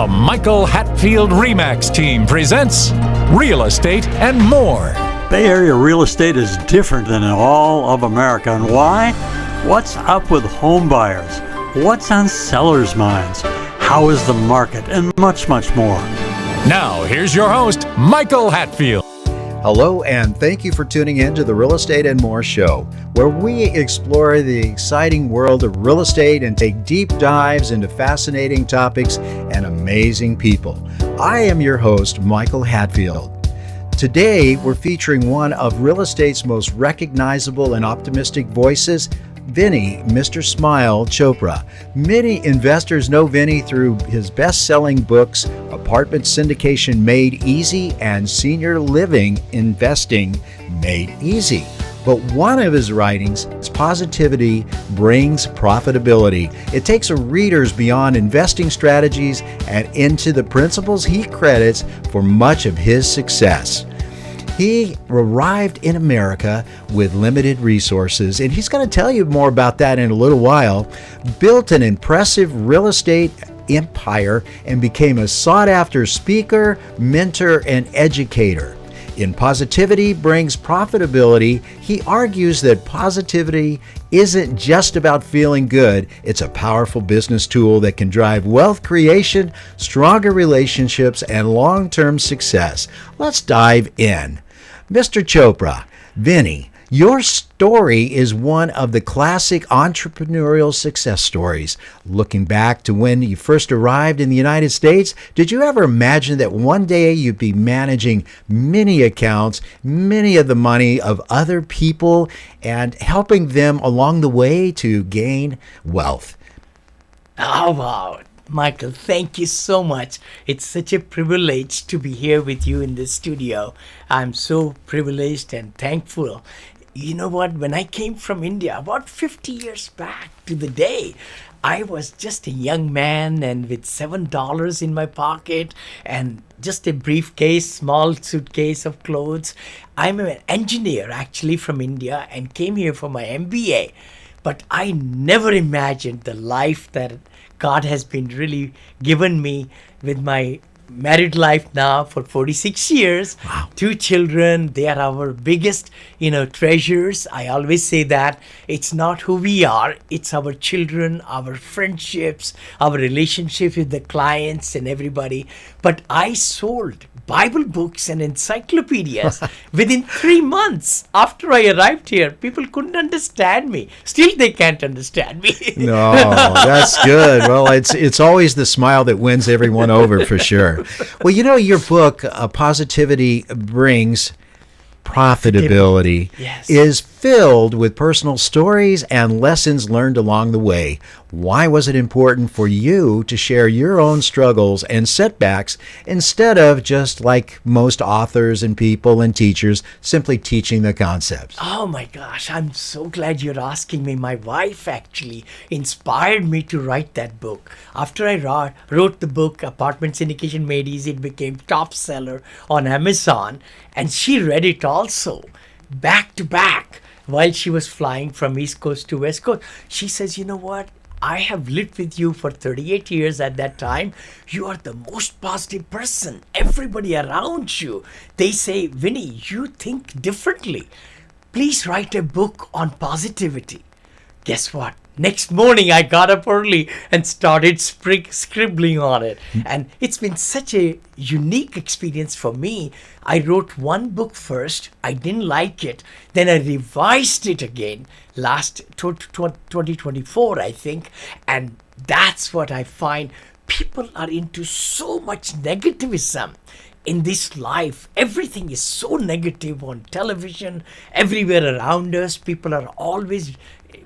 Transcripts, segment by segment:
The Michael Hatfield Remax team presents Real Estate and More. Bay Area real estate is different than in all of America. And why? What's up with home buyers? What's on sellers' minds? How is the market? And much, much more. Now, here's your host, Michael Hatfield. Hello, and thank you for tuning in to the Real Estate and More show, where we explore the exciting world of real estate and take deep dives into fascinating topics and amazing people. I am your host, Michael Hatfield. Today, we're featuring one of real estate's most recognizable and optimistic voices, Vinney, Mr. Smile Chopra. Many investors know Vinney through his best-selling books, Apartment Syndication Made Easy and Senior Living Investing Made Easy. But one of his writings is Positivity Brings Profitability. It takes a readers beyond investing strategies and into the principles he credits for much of his success. He arrived in America with limited resources, and he's going to tell you more about that in a little while, built an impressive real estate empire, and became a sought-after speaker, mentor, and educator. In Positivity Brings Profitability, he argues that positivity isn't just about feeling good. It's a powerful business tool that can drive wealth creation, stronger relationships, and long-term success. Let's dive in. Mr. Chopra, Vinney, your story is one of the classic entrepreneurial success stories. Looking back to when you first arrived in the United States, did you ever imagine that one day you'd be managing many accounts, many of the money of other people, and helping them along the way to gain wealth? Oh, wow. Michael, thank you so much. It's such a privilege to be here with you in this studio. I'm so privileged and thankful. You know what? When I came from India, about 50 years back to the day, I was just a young man and with $7 in my pocket and just a briefcase, small suitcase of clothes. I'm an engineer actually from India and came here for my MBA. But I never imagined the life that God has been really given me with my married life now for 46 years. Wow. 2 children. They are our biggest, treasures. I always say that it's not who we are. It's our children, our friendships, our relationship with the clients and everybody. But I sold Bible books and encyclopedias within 3 months after I arrived here. People couldn't understand me. Still, they can't understand me. No, that's good. Well, it's always the smile that wins everyone over for sure. Well, your book, Positivity Brings Profitability, Yes. is filled with personal stories and lessons learned along the way. Why was it important for you to share your own struggles and setbacks instead of just like most authors and people and teachers simply teaching the concepts? Oh my gosh, I'm so glad you're asking me. My wife actually inspired me to write that book. After I wrote the book, Apartment Syndication Made Easy, it became top seller on Amazon. And she read it also, back to back, while she was flying from East Coast to West Coast. She says, you know what? I have lived with you for 38 years at that time. You are the most positive person. Everybody around you, they say, Vinney, you think differently. Please write a book on positivity. Guess what? Next morning, I got up early and started scribbling on it. And it's been such a unique experience for me. I wrote one book first. I didn't like it. Then I revised it again last 2024, I think. And that's what I find. People are into so much negativism in this life. Everything is so negative on television, everywhere around us. People are always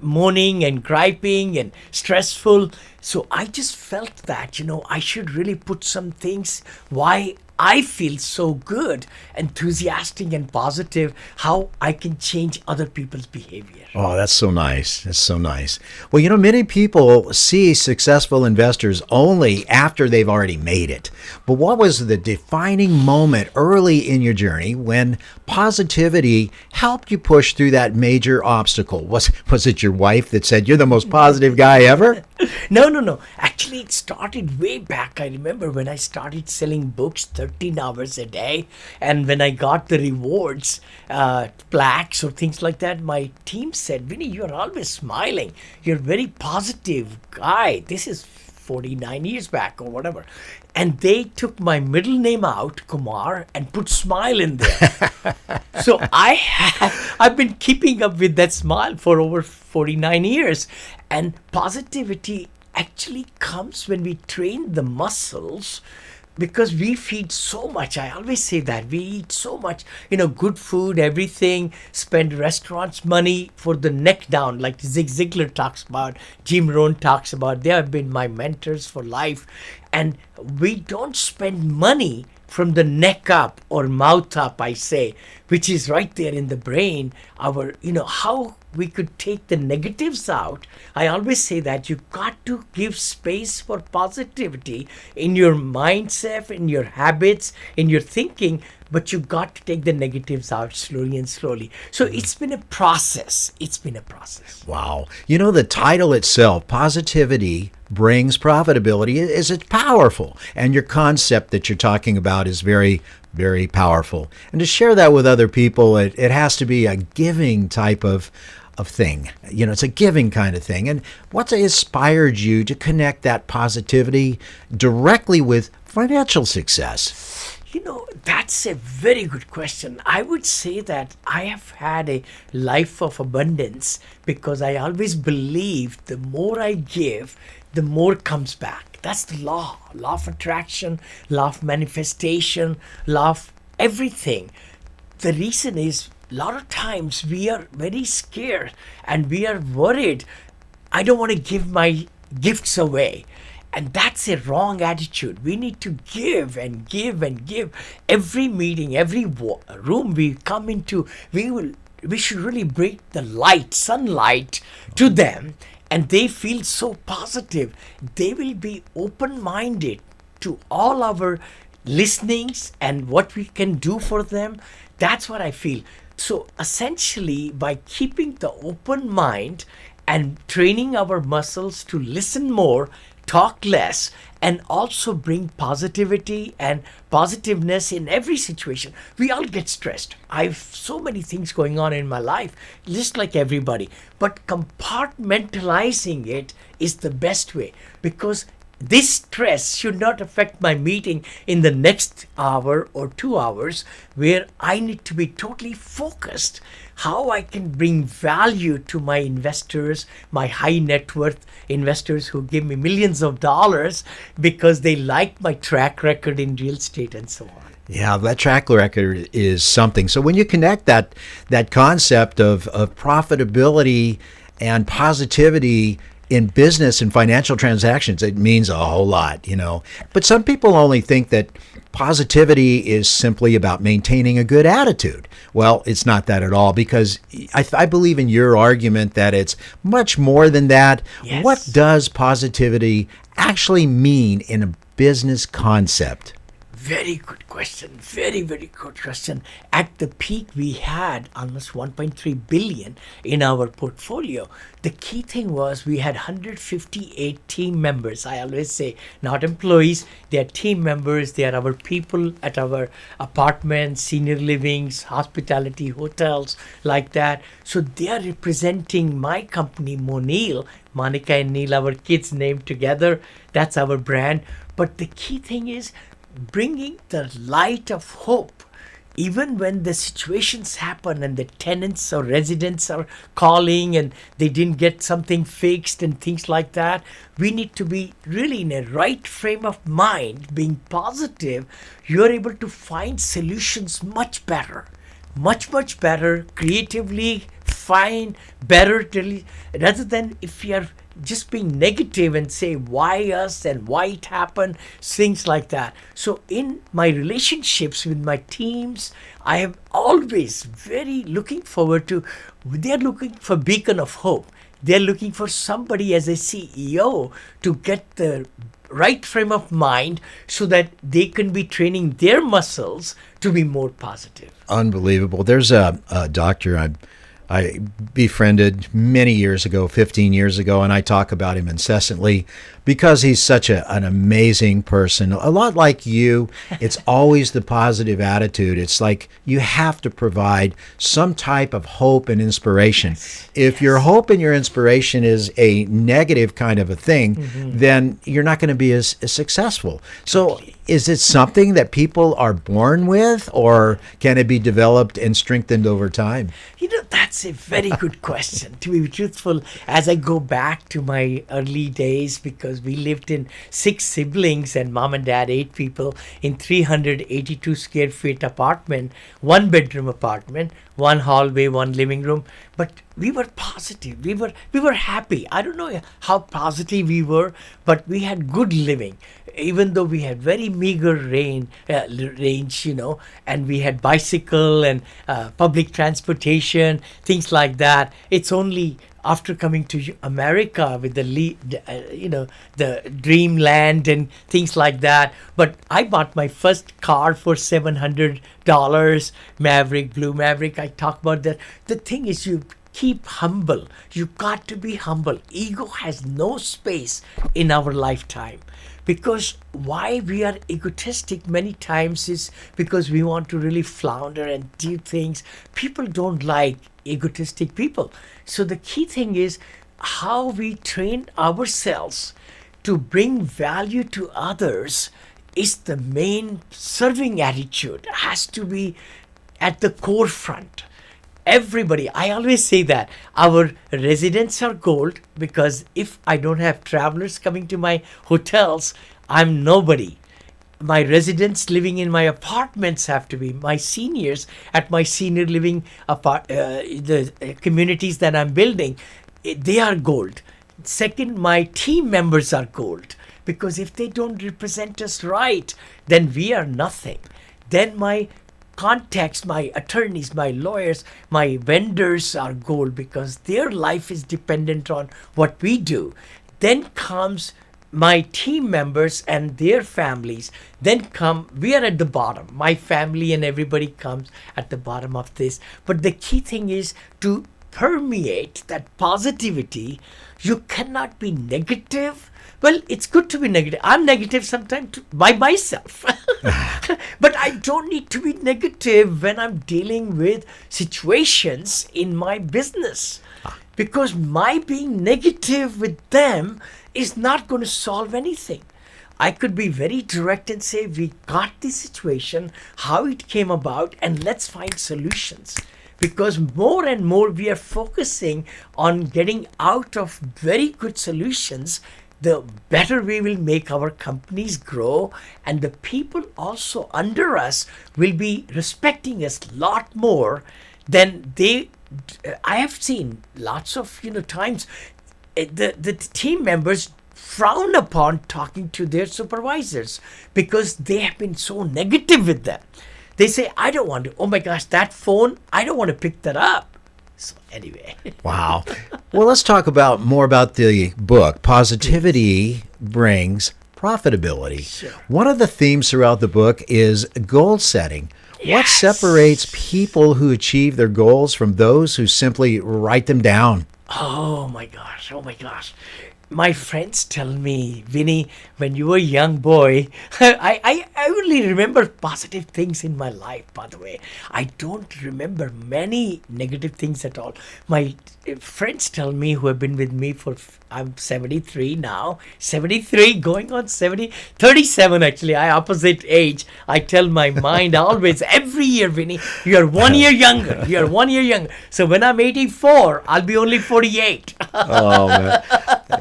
moaning and griping and stressful. So I just felt that, I should really put some things why I feel so good, enthusiastic and positive, how I can change other people's behavior. Oh, that's so nice. That's so nice. Well, many people see successful investors only after they've already made it. But what was the defining moment early in your journey when positivity helped you push through that major obstacle? Was it your wife that said, you're the most positive guy ever? No. Actually, it started way back. I remember when I started selling books 13 hours a day. And when I got the rewards, plaques or things like that, my team said, Vinney, you're always smiling. You're a very positive guy. This is 49 years back or whatever. And they took my middle name out, Kumar, and put smile in there. So I've been keeping up with that smile for over 49 years. And positivity actually comes when we train the muscles, because we feed so much. I always say that we eat so much, good food, everything, spend restaurants money for the neck down, like Zig Ziglar talks about, Jim Rohn talks about. They have been my mentors for life. And we don't spend money from the neck up or mouth up, I say, which is right there in the brain. How we could take the negatives out. I always say that you got to give space for positivity in your mindset, in your habits, in your thinking, but you got to take the negatives out slowly and slowly. So it's been a process. Wow. The title itself, Positivity Brings Profitability, it's powerful. And your concept that you're talking about is very, very powerful. And to share that with other people, it has to be a giving type of thing. It's a giving kind of thing. And what's inspired you to connect that positivity directly with financial success? That's a very good question. I would say that I have had a life of abundance because I always believe the more I give, the more comes back. That's the law of attraction, law of manifestation, law of everything. The reason is, a lot of times we are very scared and we are worried. I don't want to give my gifts away. And that's a wrong attitude. We need to give and give and give. Every meeting, every room we come into, we should really bring the sunlight to them, and they feel so positive. They will be open-minded to all our listenings and what we can do for them. That's what I feel. So essentially, by keeping the open mind and training our muscles to listen more, talk less, and also bring positivity and positiveness in every situation. We all get stressed. I've so many things going on in my life, just like everybody. But compartmentalizing it is the best way, because this stress should not affect my meeting in the next hour or 2 hours, where I need to be totally focused how I can bring value to my investors, my high net worth investors who give me millions of dollars because they like my track record in real estate and so on. Yeah, that track record is something. So when you connect that concept of profitability and positivity in business and financial transactions, it means a whole lot, But some people only think that positivity is simply about maintaining a good attitude. Well, it's not that at all, because I believe in your argument that it's much more than that. Yes. What does positivity actually mean in a business concept? Very good question. Very, very good question. At the peak, we had almost 1.3 billion in our portfolio. The key thing was we had 158 team members. I always say, not employees, they are team members. They are our people at our apartments, senior livings, hospitality, hotels, like that. So they are representing my company, Monica and Neil, our kids' name together. That's our brand. But the key thing is bringing the light of hope. Even when the situations happen and the tenants or residents are calling and they didn't get something fixed and things like that, we need to be really in a right frame of mind, being positive. You're able to find solutions much better, creatively find better, rather than if you're just being negative and say why us and why it happened, things like that. So in my relationships with my teams, I am always very looking forward to, they're looking for beacon of hope. They're looking for somebody as a CEO to get the right frame of mind so that they can be training their muscles to be more positive. Unbelievable. There's a doctor, I befriended many years ago, 15 years ago, and I talk about him incessantly because he's such an amazing person. A lot like you, it's always the positive attitude. It's like you have to provide some type of hope and inspiration. If your hope and your inspiration is a negative kind of a thing, then you're not going to be as successful. So is it something that people are born with, or can it be developed and strengthened over time? That's a very good question. To be truthful, as I go back to my early days, because we lived in 6 siblings and mom and dad, 8 people in 382 square feet apartment, 1-bedroom apartment, 1 hallway, 1 living room. But we were positive. We were happy. I don't know how positive we were, but we had good living. Even though we had very meager range, and we had bicycle and public transportation, things like that. It's only after coming to America with the dreamland and things like that. But I bought my first car for $700, Maverick, Blue Maverick. I talk about that. The thing is, you keep humble. You got to be humble. Ego has no space in our lifetime. Because why we are egotistic many times is because we want to really flounder and do things. People don't like egotistic people. So the key thing is how we train ourselves to bring value to others is the main serving attitude. It has to be at the core front. Everybody, I always say that our residents are gold, because if I don't have travelers coming to my hotels, I'm nobody. My residents living in my apartments have to be my seniors at my senior living the communities that I'm building. They are gold. Second, my team members are gold, because if they don't represent us right, then we are nothing. Then my contacts, my attorneys, my lawyers, my vendors are gold, because their life is dependent on what we do. Then comes my team members and their families. Then we are at the bottom. My family and everybody comes at the bottom of this. But the key thing is to permeate that positivity. You cannot be negative. Well, it's good to be negative. I'm negative sometimes by myself. But I don't need to be negative when I'm dealing with situations in my business. Because my being negative with them is not going to solve anything. I could be very direct and say, we got this situation, how it came about, and let's find solutions. Because more and more we are focusing on getting out of very good solutions, the better we will make our companies grow, and the people also under us will be respecting us a lot more than they. I have seen lots of times the team members frown upon talking to their supervisors because they have been so negative with them. They say, I don't want to, oh my gosh, that phone, I don't want to pick that up. So anyway. Wow. Well, let's talk more about the book, Positivity Brings Profitability. Sure. One of the themes throughout the book is goal setting. What Yes. separates people who achieve their goals from those who simply write them down? Oh my gosh. My friends tell me, Vinney, when you were a young boy, I only remember positive things in my life, by the way. I don't remember many negative things at all. My friends tell me, who have been with me I'm 73 now, 73 going on 37 actually, I opposite age. I tell my mind always, every year, Vinney, you are 1 year younger. So when I'm 84, I'll be only 48. Oh, man.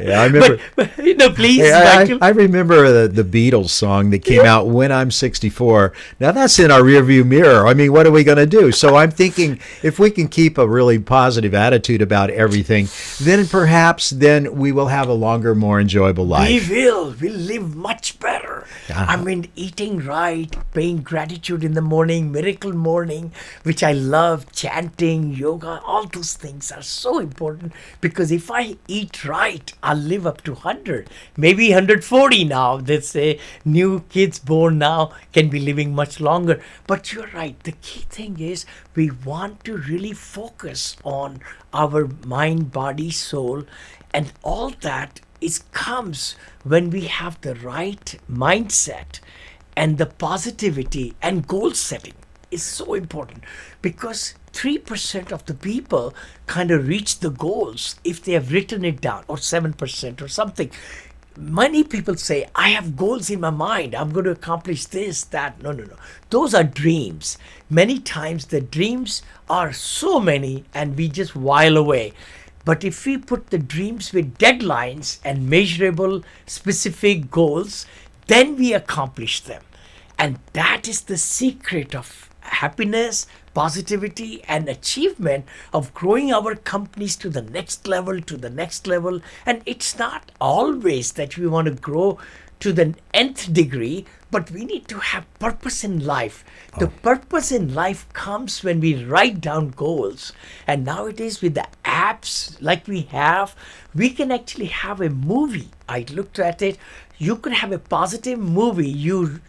Yeah, I remember. But please. Hey, I remember the Beatles song that came out when I'm 64. Now that's in our rearview mirror. I mean, what are we going to do? So I'm thinking if we can keep a really positive attitude about everything, then perhaps we will have a longer, more enjoyable life. We'll live much better. I mean, eating right, paying gratitude in the morning, miracle morning, which I love, chanting, yoga, all those things are so important, because if I eat right, I'll live up to 100, maybe 140 now. They say new kids born now can be living much longer. But you're right. The key thing is we want to really focus on our mind, body, soul, and all that comes when we have the right mindset, and the positivity and goal setting is so important, because 3% of the people kind of reach the goals if they have written it down, or 7% or something. Many people say, I have goals in my mind. I'm going to accomplish this, that. No, no, no. Those are dreams. Many times the dreams are so many and we just while away. But if we put the dreams with deadlines and measurable, specific goals, then we accomplish them. And that is the secret of happiness, positivity, and achievement of growing our companies to the next level, to the next level. And it's not always that we want to grow to the nth degree, but we need to have purpose in life. The purpose in life comes when we write down goals. And nowadays with the apps like we have, we can actually have a movie. I looked at it. You could have a positive movie. You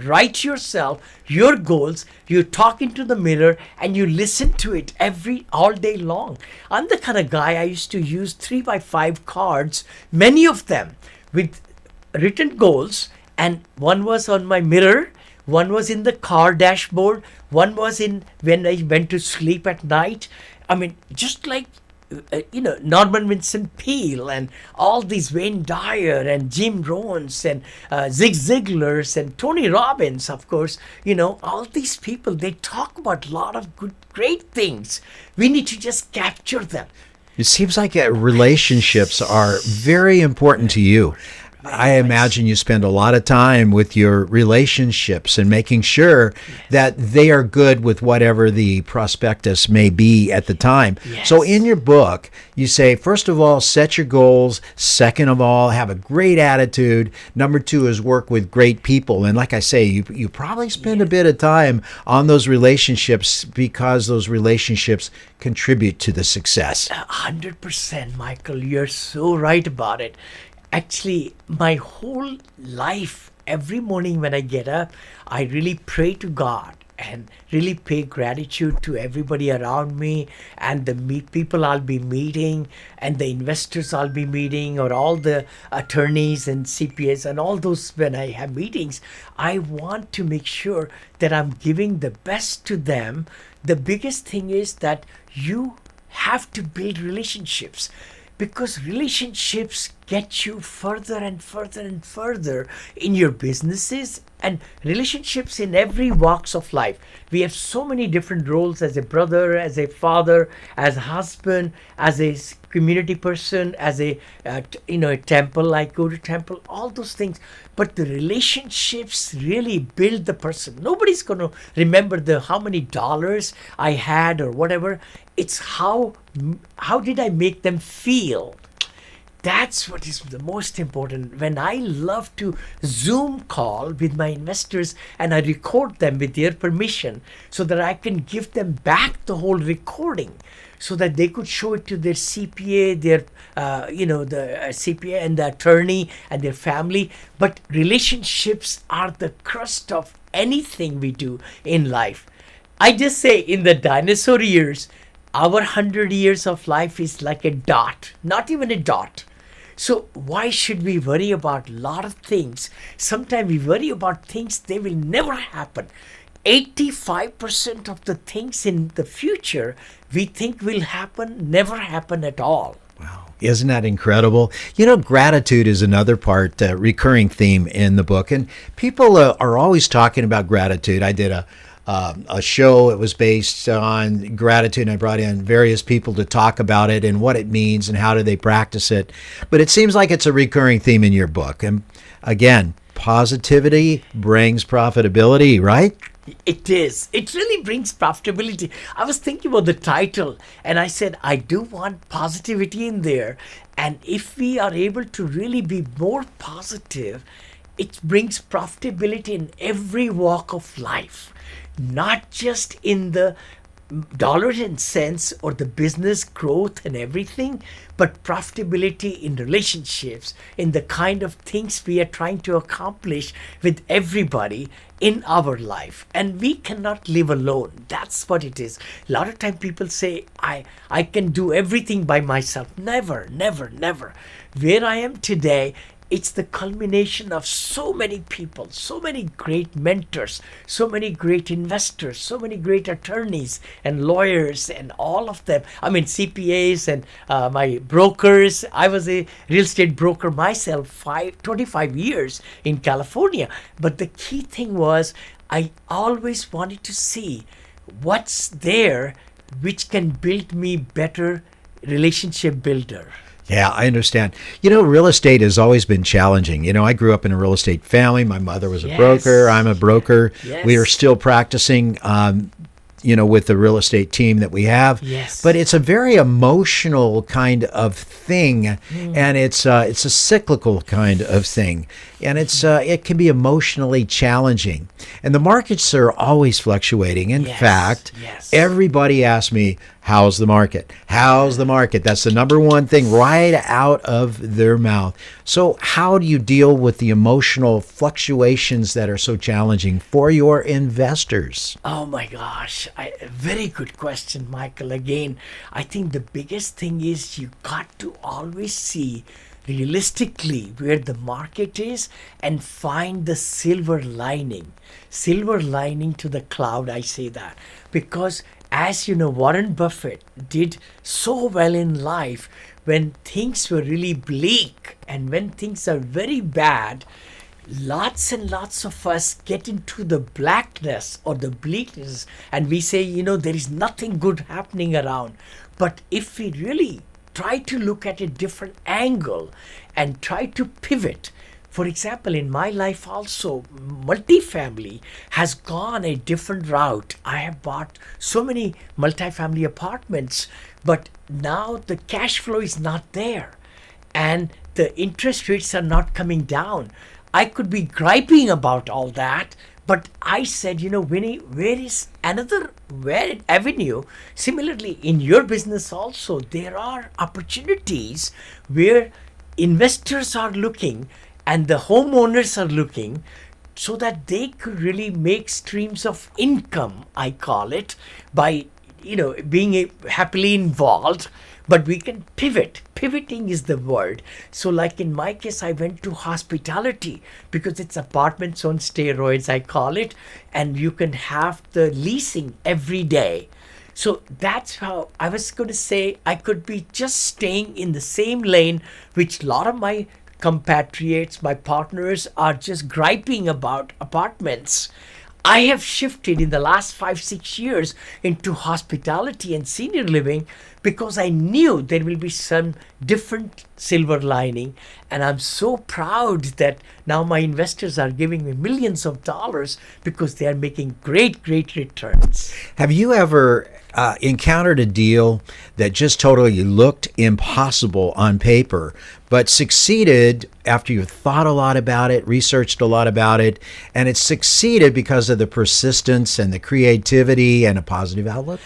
write yourself your goals, you talk into the mirror, and you listen to it all day long. I'm the kind of guy, I used to use 3x5 cards, many of them with written goals, and one was on my mirror, one was in the car dashboard, one was in when I went to sleep at night. I mean, just like Norman Vincent Peale and all these Wayne Dyer and Jim Rohns and Zig Ziglars and Tony Robbins, of course, all these people, they talk about a lot of great things. We need to just capture them. It seems like relationships are very important to you. I imagine you spend a lot of time with your relationships and making sure that they are good with whatever the prospectus may be at the time. Yes. So in your book, you say, first of all, set your goals. Second of all, have a great attitude. Number 2 is work with great people. And like I say, you probably spend a bit of time on those relationships because those relationships contribute to the success. 100%, Michael. You're so right about it. Actually, my whole life, every morning when I get up, I really pray to God and really pay gratitude to everybody around me, and the people I'll be meeting, and the investors I'll be meeting, or all the attorneys and CPAs and all those. When I have meetings, I want to make sure that I'm giving the best to them. The biggest thing is that you have to build relationships, because relationships get you further and further and further in your businesses, and relationships in every walks of life. We have so many different roles, as a brother, as a father, as a husband, as a community person, as a temple. I go to temple, all those things. But the relationships really build the person. Nobody's going to remember how many dollars I had or whatever. It's how did I make them feel? That's what is the most important. When I love to Zoom call with my investors and I record them with their permission so that I can give them back the whole recording so that they could show it to their CPA, the CPA and the attorney and their family. But relationships are the crust of anything we do in life. I just say in the dinosaur years, our 100 years of life is like a dot, not even a dot. So why should we worry about a lot of things? Sometimes we worry about things, they will never happen. 85% of the things in the future we think will happen, never happen at all. Wow. Isn't that incredible? Gratitude is another part, recurring theme in the book. And people are always talking about gratitude. I did a show. It was based on gratitude, and I brought in various people to talk about it and what it means and how do they practice it. But it seems like it's a recurring theme in your book. And again, positivity brings profitability, right? It is. It really brings profitability. I was thinking about the title, and I said, I do want positivity in there. And if we are able to really be more positive, it brings profitability in every walk of life, not just in the dollars and cents or the business growth and everything, but profitability in relationships, in the kind of things we are trying to accomplish with everybody in our life. And we cannot live alone. That's what it is. A lot of time people say, I can do everything by myself. Never, never, never. Where I am today, it's the culmination of so many people, so many great mentors, so many great investors, so many great attorneys and lawyers and all of them. I mean, CPAs and my brokers. I was a real estate broker myself, 25 years in California. But the key thing was I always wanted to see what's there which can build me better relationship builder. Yeah, I understand. Real estate has always been challenging. I grew up in a real estate family. My mother was a broker. I'm a broker. Yes. We are still practicing, with the real estate team that we have. Yes. But it's a very emotional kind of thing, and it's a cyclical kind of thing, and it can be emotionally challenging. And the markets are always fluctuating. In fact, everybody asks me, how's the market? How's the market? That's the number one thing right out of their mouth. So how do you deal with the emotional fluctuations that are so challenging for your investors? Oh my gosh, very good question, Michael. Again, I think the biggest thing is you got to always see realistically where the market is and find the silver lining to the cloud. I say that because, as you know, Warren Buffett did so well in life when things were really bleak, and when things are very bad, lots and lots of us get into the blackness or the bleakness, and we say, there is nothing good happening around. But if we really try to look at a different angle and try to pivot. For example, in my life also, multifamily has gone a different route. I have bought so many multifamily apartments, but now the cash flow is not there and the interest rates are not coming down. I could be griping about all that, but I said, Vinney, where is another avenue? Similarly, in your business also, there are opportunities where investors are looking and the homeowners are looking so that they could really make streams of income, I call it, by, being happily involved. But we can pivot. Pivoting is the word. So like in my case, I went to hospitality because it's apartments on steroids, I call it. And you can have the leasing every day. So that's how I was going to say I could be just staying in the same lane, which a lot of my compatriots, my partners are just griping about apartments. I have shifted in the last 5-6 years into hospitality and senior living because I knew there will be some different silver lining. And I'm so proud that now my investors are giving me millions of dollars because they are making great, great returns. Have you ever encountered a deal that just totally looked impossible on paper, but succeeded after you thought a lot about it, researched a lot about it, and it succeeded because of the persistence and the creativity and a positive outlook?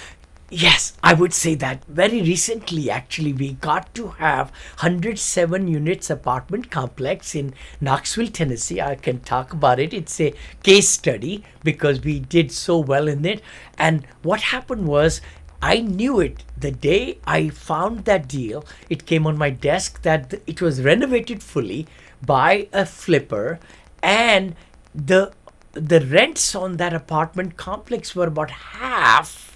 Yes, I would say that. Very recently, actually, we got to have 107 units apartment complex in Knoxville, Tennessee. I can talk about it. It's a case study because we did so well in it. And what happened was, I knew it the day I found that deal. It came on my desk that it was renovated fully by a flipper, and the rents on that apartment complex were about half.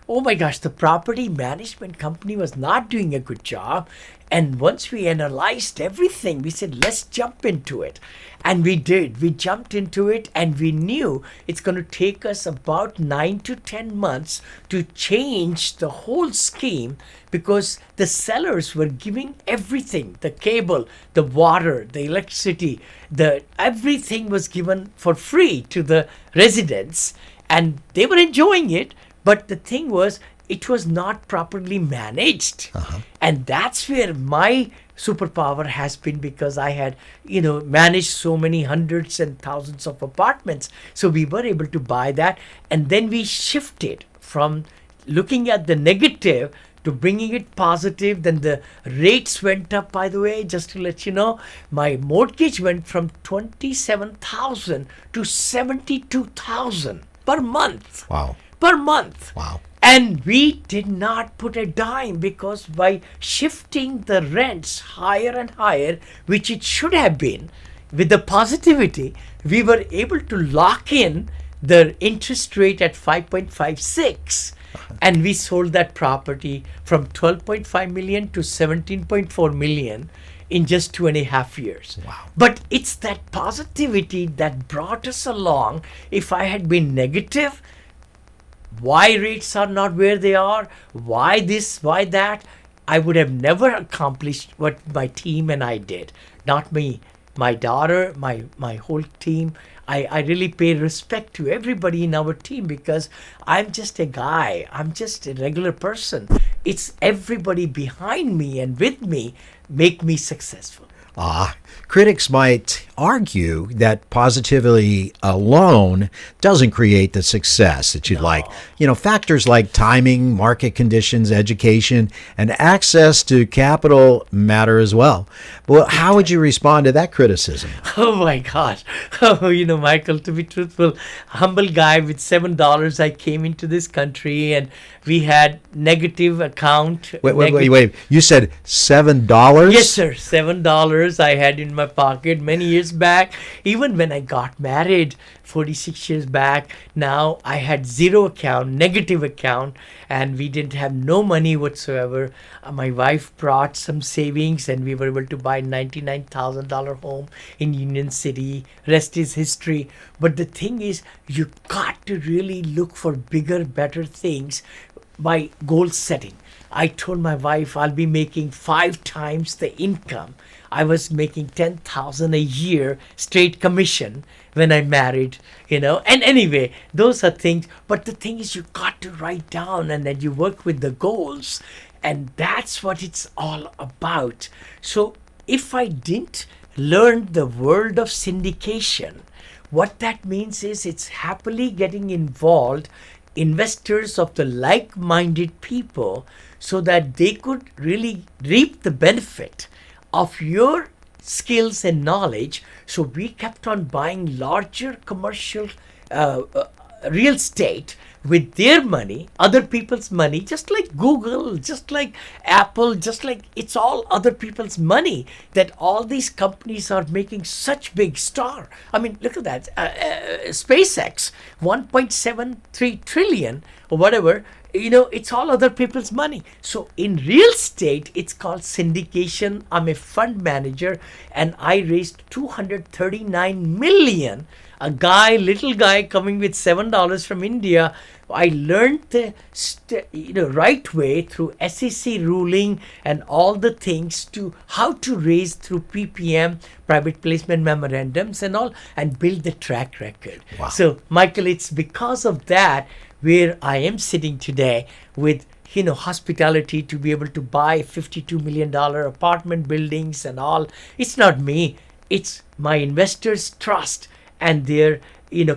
Oh my gosh, the property management company was not doing a good job. And once we analyzed everything, we said, let's jump into it. And we did. We jumped into it, and we knew it's going to take us about 9 to 10 months to change the whole scheme because the sellers were giving everything, the cable, the water, the electricity, everything was given for free to the residents, and they were enjoying it. But the thing was, it was not properly managed. And that's where my superpower has been because I had, managed so many hundreds and thousands of apartments. So we were able to buy that. And then we shifted from looking at the negative to bringing it positive. Then the rates went up, by the way, just to let you know. My mortgage went from 27,000 to 72,000 per month. Wow. Per month. Wow. And we did not put a dime, because by shifting the rents higher and higher, which it should have been, with the positivity, we were able to lock in the interest rate at 5.56. And we sold that property from 12.5 million to 17.4 million in just 2.5 years. Wow. But it's that positivity that brought us along. If I had been negative, why rates are not where they are, why this, why that, I would have never accomplished what my team and I did. Not me, my daughter, my whole team. I really pay respect to everybody in our team, because I'm just a guy. I'm just a regular person. It's everybody behind me and with me make me successful. Critics might argue that positivity alone doesn't create the success that you'd like. Factors like timing, market conditions, education, and access to capital matter as well. But how would you respond to that criticism? Oh my gosh. Michael, to be truthful, humble guy with $7, I came into this country and we had negative account. Wait. You said $7? Yes, sir. $7 I had in my pocket many years back. Even when I got married 46 years back, now I had zero account, negative account, and we didn't have no money whatsoever. My wife brought some savings and we were able to buy $99,000 home in Union City. Rest is history. But the thing is, you got to really look for bigger, better things by goal setting. I told my wife I'll be making 5 times the income. I was making $10,000 a year straight commission when I married, And anyway, those are things. But the thing is, you got to write down and then you work with the goals. And that's what it's all about. So if I didn't learn the world of syndication, what that means is it's happily getting involved investors of the like-minded people so that they could really reap the benefit of your skills and knowledge. So we kept on buying larger commercial real estate with their money, other people's money, just like Google, just like Apple, just like it's all other people's money that all these companies are making such big star. I mean, look at that. SpaceX, 1.73 trillion or whatever, it's all other people's money. So in real estate, it's called syndication. I'm a fund manager and I raised 239 million. A little guy coming with $7 from India. I learned the right way through SEC ruling and all the things to how to raise through PPM, private placement memorandums and all, and build the track record. Wow. So Michael, it's because of that where I am sitting today with hospitality to be able to buy $52 million apartment buildings and all. It's not me. It's my investors' trust and their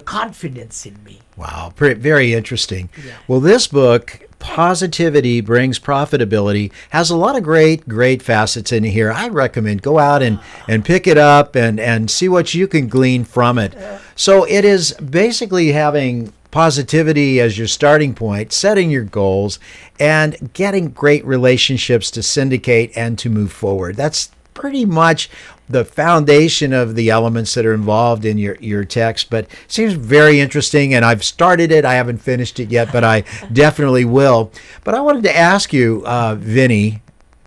confidence in me. Wow, very interesting. Yeah. Well, this book, Positivity Brings Profitability, has a lot of great facets in here. I recommend go out and pick it up and see what you can glean from it. So it is basically having positivity as your starting point, setting your goals, and getting great relationships to syndicate and to move forward. That's pretty much the foundation of the elements that are involved in your text, but it seems very interesting, and I've started it. I haven't finished it yet, but I definitely will. But I wanted to ask you, Vinney,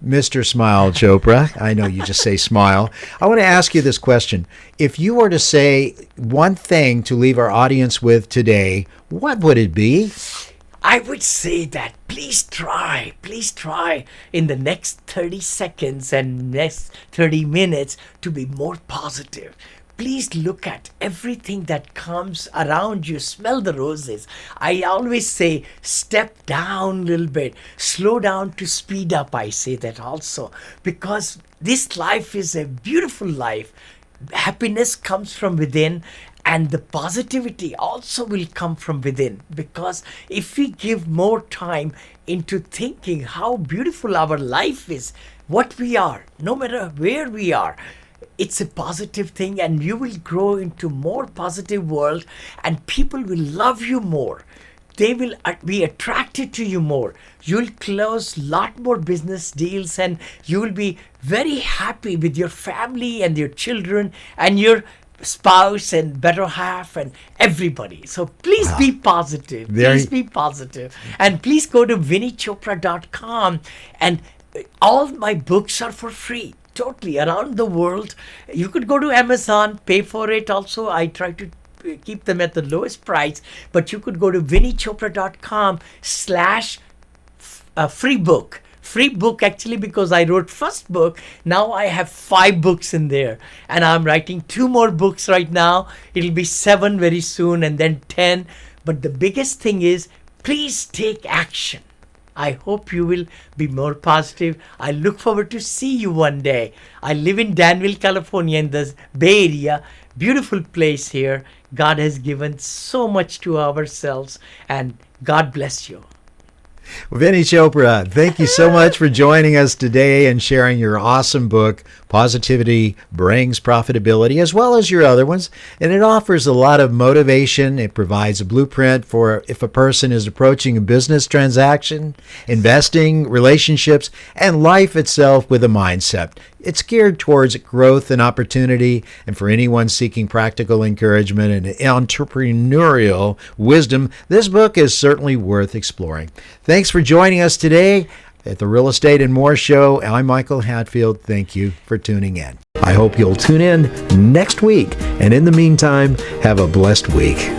Mr. Smile Chopra, I know you just say smile. I want to ask you this question. If you were to say one thing to leave our audience with today, what would it be? I would say that please try in the next 30 seconds and next 30 minutes to be more positive. please look at everything that comes around you. Smell the roses. I always say, step down a little bit, slow down to speed up. I say that also, because this life is a beautiful life. Happiness comes from within, and the positivity also will come from within, because if we give more time into thinking how beautiful our life is, what we are, no matter where we are, it's a positive thing, and you will grow into more positive world, and people will love you more. They will be attracted to you more. You'll close lot more business deals, and you will be very happy with your family and your children and your spouse and better half and everybody. So please be positive. Please be positive. And please go to vinneychopra.com, and all my books are for free. Totally around the world. You could go to Amazon, pay for it also. I try to keep them at the lowest price, but you could go to vinneychopra.com/free book. Free book, actually, because I wrote first book. Now I have 5 books in there, and I'm writing 2 more books right now. It'll be 7 very soon, and then 10. But the biggest thing is, please take action. I hope you will be more positive. I look forward to see you one day. I live in Danville, California, in the Bay Area. Beautiful place here. God has given so much to ourselves, and God bless you. Vinney Chopra, thank you so much for joining us today and sharing your awesome book, Positivity Brings Profitability, as well as your other ones. And it offers a lot of motivation. It provides a blueprint for if a person is approaching a business transaction, investing, relationships, and life itself with a mindset. It's geared towards growth and opportunity, and for anyone seeking practical encouragement and entrepreneurial wisdom, this book is certainly worth exploring. Thanks for joining us today at the Real Estate and More Show. I'm Michael Hatfield. Thank you for tuning in. I hope you'll tune in next week, and in the meantime, have a blessed week.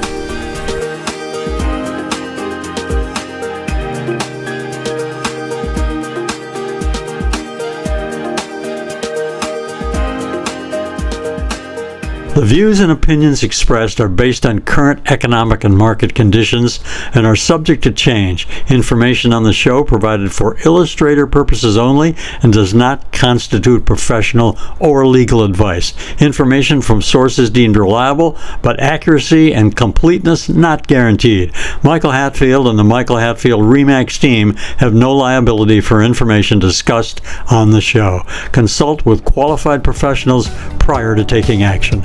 The views and opinions expressed are based on current economic and market conditions and are subject to change. Information on the show provided for illustrator purposes only and does not constitute professional or legal advice. Information from sources deemed reliable, but accuracy and completeness not guaranteed. Michael Hatfield and the Michael Hatfield RE/MAX team have no liability for information discussed on the show. Consult with qualified professionals prior to taking action.